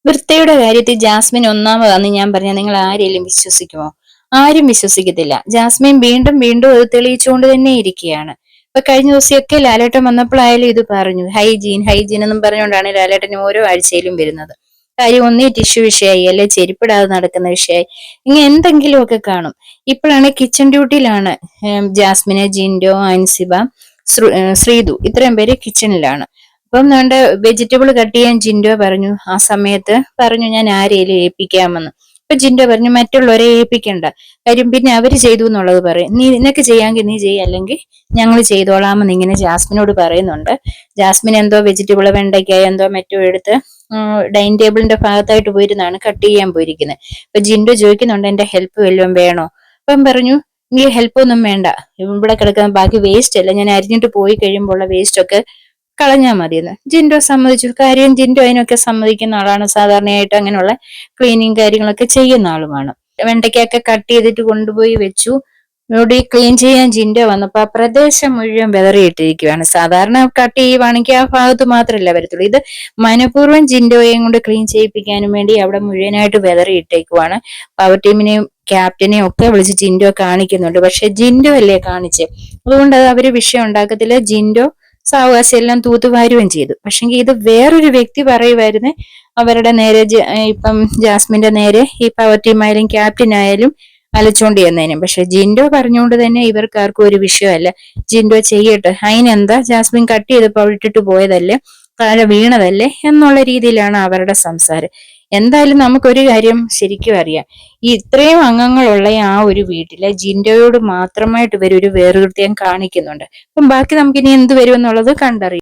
വൃത്തിയുടെ കാര്യത്തിൽ ജാസ്മിൻ ഒന്നാമതാന്ന് ഞാൻ പറഞ്ഞ നിങ്ങൾ ആരെങ്കിലും വിശ്വസിക്കുമോ? ആരും വിശ്വസിക്കത്തില്ല. ജാസ്മിൻ വീണ്ടും വീണ്ടും അത് തെളിയിച്ചുകൊണ്ട് തന്നെ ഇരിക്കുകയാണ്. ഇപ്പൊ കഴിഞ്ഞ ദിവസമൊക്കെ ലാലേട്ടൻ വന്നപ്പോഴായാലും ഇത് പറഞ്ഞു, ഹൈജീൻ ഹൈജീൻ എന്നും പറഞ്ഞുകൊണ്ടാണ് ലാലേട്ടൻ ഓരോ ആഴ്ചയിലും വരുന്നത്. കാര്യം ഒന്നേ ടിഷ്യൂ വിഷയമായി, അല്ലെ ചെരുപ്പിടാതെ നടക്കുന്ന വിഷയമായി, ഇങ്ങനെ എന്തെങ്കിലുമൊക്കെ കാണും. ഇപ്പോഴാണ് കിച്ചൺ ഡ്യൂട്ടിയിലാണ് ജാസ്മിന്, ജിൻഡോ, അൻസിബ, ശ്രീതു ഇത്രയും പേര് കിച്ചണിലാണ്. അപ്പം വേണ്ട വെജിറ്റബിൾ കട്ട് ചെയ്യാൻ ജിൻഡോ പറഞ്ഞു. ആ സമയത്ത് പറഞ്ഞു ഞാൻ ആരെയും ഏൽപ്പിക്കാമെന്ന്. അപ്പൊ ജിൻഡോ പറഞ്ഞു മറ്റുള്ളവരെ ഏൽപ്പിക്കണ്ട, കാര്യം പിന്നെ അവര് ചെയ്തു എന്നുള്ളത് പറയും. നീ നിനക്ക് ചെയ്യാമെങ്കിൽ നീ ചെയ്യ, അല്ലെങ്കിൽ ഞങ്ങൾ ചെയ്തോളാമെന്ന് ഇങ്ങനെ ജാസ്മിനോട് പറയുന്നുണ്ട്. ജാസ്മിൻ എന്തോ വെജിറ്റബിൾ വെണ്ടയ്ക്കായ എന്തോ മറ്റോ എടുത്ത് ഡൈനിങ് ടേബിളിന്റെ ഭാഗത്തായിട്ട് പോയിരുന്നാണ് കട്ട് ചെയ്യാൻ പോയിരിക്കുന്നത്. അപ്പൊ ജിൻഡോ ചോദിക്കുന്നുണ്ട് എന്റെ ഹെൽപ്പ് വല്ലതും വേണോ? അപ്പം പറഞ്ഞു നീ ഹെൽപ്പ് ഒന്നും വേണ്ട, ഇവിടെ കിടക്കുന്ന ബാക്കി വേസ്റ്റ് അല്ല, ഞാൻ അരിഞ്ഞിട്ട് പോയി കഴിയുമ്പോൾ ഉള്ള വേസ്റ്റ് ഒക്കെ കളഞ്ഞാൽ മതിയെന്ന് ജിൻഡോ സമ്മതിച്ചു. കാര്യം ജിൻഡോ അതിനൊക്കെ സമ്മതിക്കുന്ന ആളാണ്, സാധാരണയായിട്ട് അങ്ങനെയുള്ള ക്ലീനിങ് കാര്യങ്ങളൊക്കെ ചെയ്യുന്ന ആളുമാണ്. വെണ്ടയ്ക്കൊക്കെ കട്ട് ചെയ്തിട്ട് കൊണ്ടുപോയി വെച്ചു. ഇവിടെ ക്ലീൻ ചെയ്യാൻ ജിൻഡോ വന്നപ്പോ ആ പ്രദേശം മുഴുവൻ വെതറിയിട്ടിരിക്കുകയാണ്. സാധാരണ കട്ട് ചെയ്യുവാണെങ്കിൽ ആ ഭാഗത്ത് മാത്രമല്ല വരത്തുള്ളൂ, ഇത് മനഃപൂർവ്വം ജിൻഡോയെയും കൊണ്ട് ക്ലീൻ ചെയ്യിപ്പിക്കാനും വേണ്ടി അവിടെ മുഴുവനായിട്ട് വെതറിയിട്ടേക്കുവാണ്. പവർ ടീമിനെയും ക്യാപ്റ്റനെയും ഒക്കെ വിളിച്ച് ജിൻഡോ കാണിക്കുന്നുണ്ട്. പക്ഷെ ജിൻഡോ അല്ലേ കാണിച്ച്, അതുകൊണ്ട് അത് അവര് വിഷയം ഉണ്ടാക്കത്തില്ല. ജിൻഡോ സാവകാശം എല്ലാം തൂത്തുവാരുകയും ചെയ്തു. പക്ഷെങ്കിൽ ഇത് വേറൊരു വ്യക്തി പറയുമായിരുന്നു അവരുടെ നേരെ, ഇപ്പം ജാസ്മിന്റെ നേരെ ഈ പവർ ടീം ആയാലും ക്യാപ്റ്റൻ ആയാലും അലച്ചോണ്ട് ചെന്നേനും. പക്ഷെ ജിൻഡോ പറഞ്ഞുകൊണ്ട് തന്നെ ഇവർക്കാർക്കും ഒരു വിഷയമല്ല. ജിൻഡോ ചെയ്യട്ടെ, അതിനെന്താ, ജാസ്മിൻ കട്ട് ചെയ്തപ്പോ അവിടെ ഇട്ടിട്ട് പോയതല്ലേ, താഴെ വീണതല്ലേ എന്നുള്ള രീതിയിലാണ് അവരുടെ സംസാരം. എന്തായാലും നമുക്കൊരു കാര്യം ശരിക്കും അറിയാം, ഈ ഇത്രയും അംഗങ്ങളുള്ള ആ ഒരു വീട്ടിലെ ജിൻഡോയോട് മാത്രമായിട്ട് ഇവരൊരു വേറുകൃത്യം കാണിക്കുന്നുണ്ട്. അപ്പം ബാക്കി നമുക്കിനി എന്ത് വരുമെന്നുള്ളത് കണ്ടറിയാം.